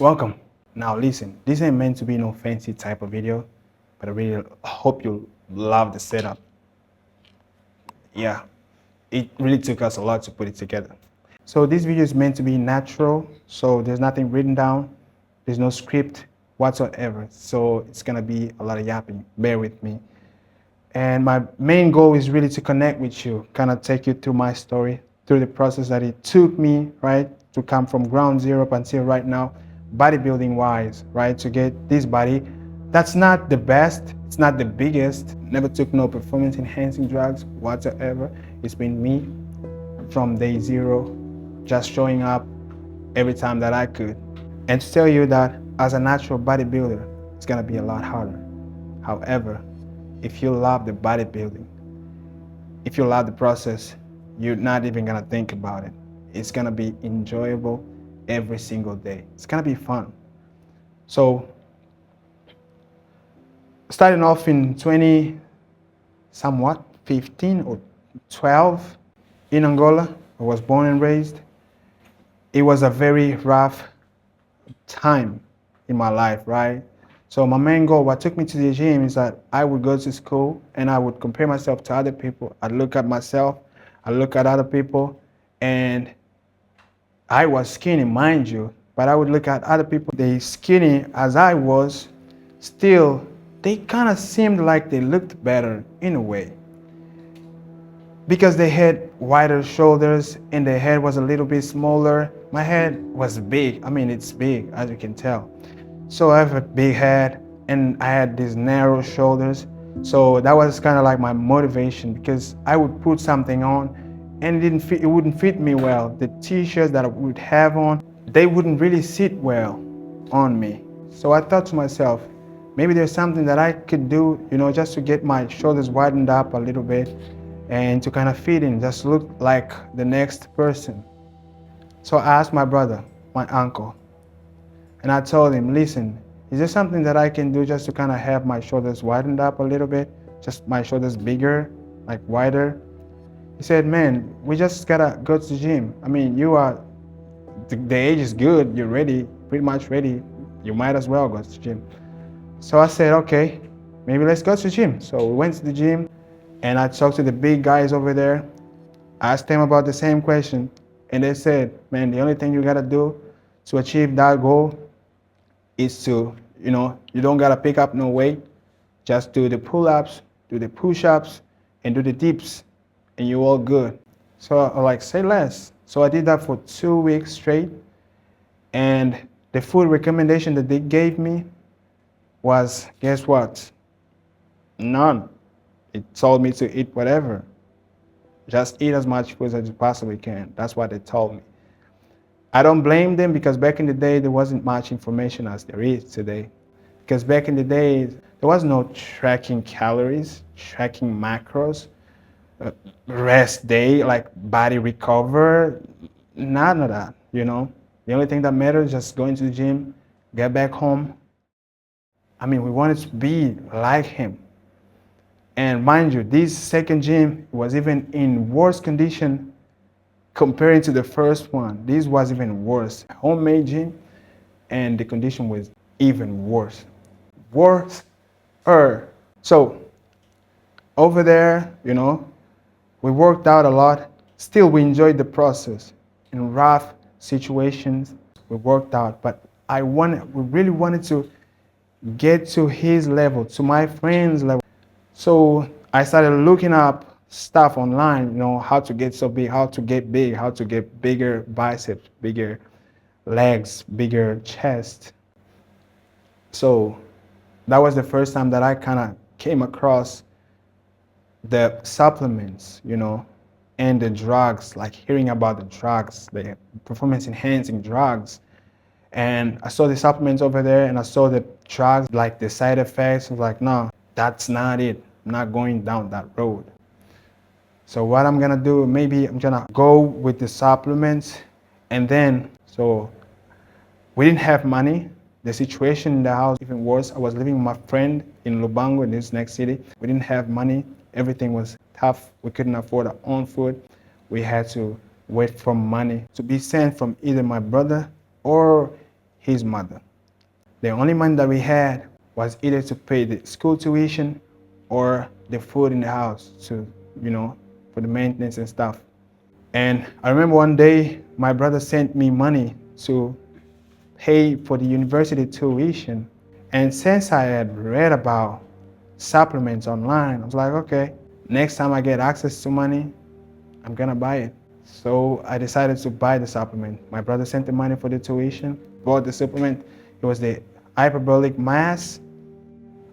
Welcome. Now listen, this ain't meant to be no fancy type of video, but I really hope you love the setup. Yeah, it really took us a lot to put it together. So this video is meant to be natural, so there's nothing written down, there's no script whatsoever. So it's gonna be a lot of yapping, bear with me. And my main goal is really to connect with you, kind of take you through my story, through the process that it took me, right, to come from ground zero up until right now, bodybuilding wise, right, to get this body. That's not the best, it's not the biggest, never took no performance enhancing drugs whatsoever. It's been me from day zero, just showing up every time that I could. And to tell you that as a natural bodybuilder, it's gonna be a lot harder. However, if you love the bodybuilding, if you love the process, you're not even gonna think about it. It's gonna be enjoyable every single day. It's gonna be fun. So, starting off in 15 or 12 in Angola, I was born and raised. It was a very rough time in my life, right? So my main goal, what took me to the gym, is that I would go to school and I would compare myself to other people. I'd look at myself, I'd look at other people, and I was skinny, mind you, but I would look at other people, they skinny as I was, still, they kind of seemed like they looked better in a way. Because they had wider shoulders and their head was a little bit smaller. My head was big. I mean, it's big, as you can tell. So I have a big head and I had these narrow shoulders. So that was kind of like my motivation, because I would put something on and it wouldn't fit me well. The t-shirts that I would have on, they wouldn't really sit well on me. So I thought to myself, maybe there's something that I could do, just to get my shoulders widened up a little bit and to kind of fit in, just look like the next person. So I asked my brother, my uncle, and I told him, listen, is there something that I can do just to kind of have my shoulders widened up a little bit? Just my shoulders bigger, like wider? He said, man, we just gotta go to the gym. I mean, the age is good, you're ready, pretty much ready. You might as well go to the gym. So I said, okay, maybe let's go to the gym. So we went to the gym and I talked to the big guys over there. I asked them about the same question. And they said, man, the only thing you gotta do to achieve that goal is to, you don't gotta pick up no weight. Just do the pull-ups, do the push-ups, and do the dips, and you're all good. So I like, say less. So I did that for 2 weeks straight. And the food recommendation that they gave me was, guess what? None. It told me to eat whatever. Just eat as much food as you possibly can. That's what they told me. I don't blame them, because back in the day, there wasn't much information as there is today. Because back in the day, there was no tracking calories, tracking macros, rest day, like body recover, none of that, The only thing that mattered is just going to the gym, get back home. I mean, we wanted to be like him. And mind you, this second gym was even in worse condition comparing to the first one. This was even worse. Homemade gym, and the condition was even worse. Worse-er. So over there, we worked out a lot. Still, we enjoyed the process. In rough situations, we worked out. But we really wanted to get to his level, to my friend's level. So I started looking up stuff online, how to get so big, how to get big, how to get bigger biceps, bigger legs, bigger chest. So that was the first time that I kind of came across the supplements, and the drugs, like hearing about the drugs, the performance enhancing drugs. And I saw the supplements over there and I saw the drugs, like the side effects. I was like, no, that's not it. I'm not going down that road. So what I'm gonna do, maybe I'm gonna go with the supplements, and then, so we didn't have money. The situation in the house even worse. I was living with my friend in Lubango, in this next city. We didn't have money. Everything was tough. We couldn't afford our own food. We had to wait for money to be sent from either my brother or his mother. The only money that we had was either to pay the school tuition or the food in the house to, for the maintenance and stuff. And I remember one day my brother sent me money to pay for the university tuition. And since I had read about supplements online, I was like, okay, next time I get access to money, I'm gonna buy it. So I decided to buy the supplement. My brother sent the money for the tuition, bought the supplement. It was the hyperbolic mass.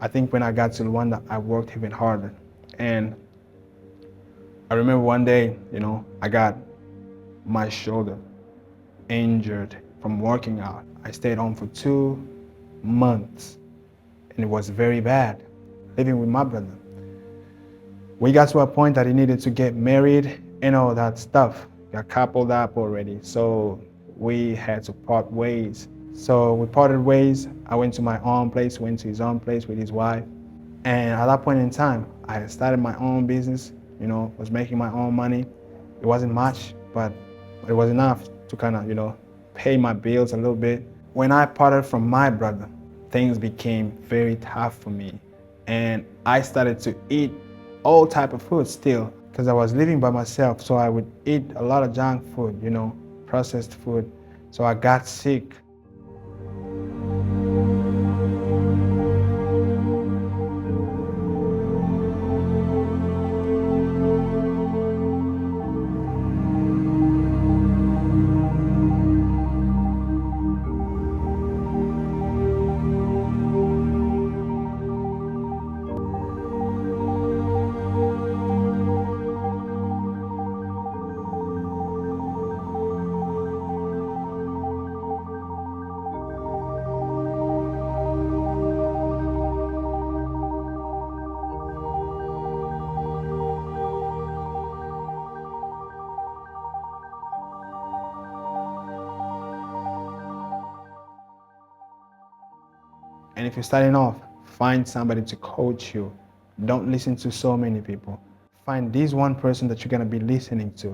I think when I got to Rwanda, I worked even harder. And I remember one day, I got my shoulder injured from working out. I stayed home for 2 months and it was very bad living with my brother. We got to a point that he needed to get married and all that stuff. Got coupled up already. So we had to part ways. So we parted ways. I went to my own place, went to his own place with his wife. And at that point in time, I had started my own business, was making my own money. It wasn't much, but it was enough to kind of, pay my bills a little bit. When I parted from my brother, things became very tough for me. And I started to eat all type of food still, because I was living by myself. So I would eat a lot of junk food, processed food. So I got sick. And if you're starting off, find somebody to coach you. Don't listen to so many people. Find this one person that you're gonna be listening to.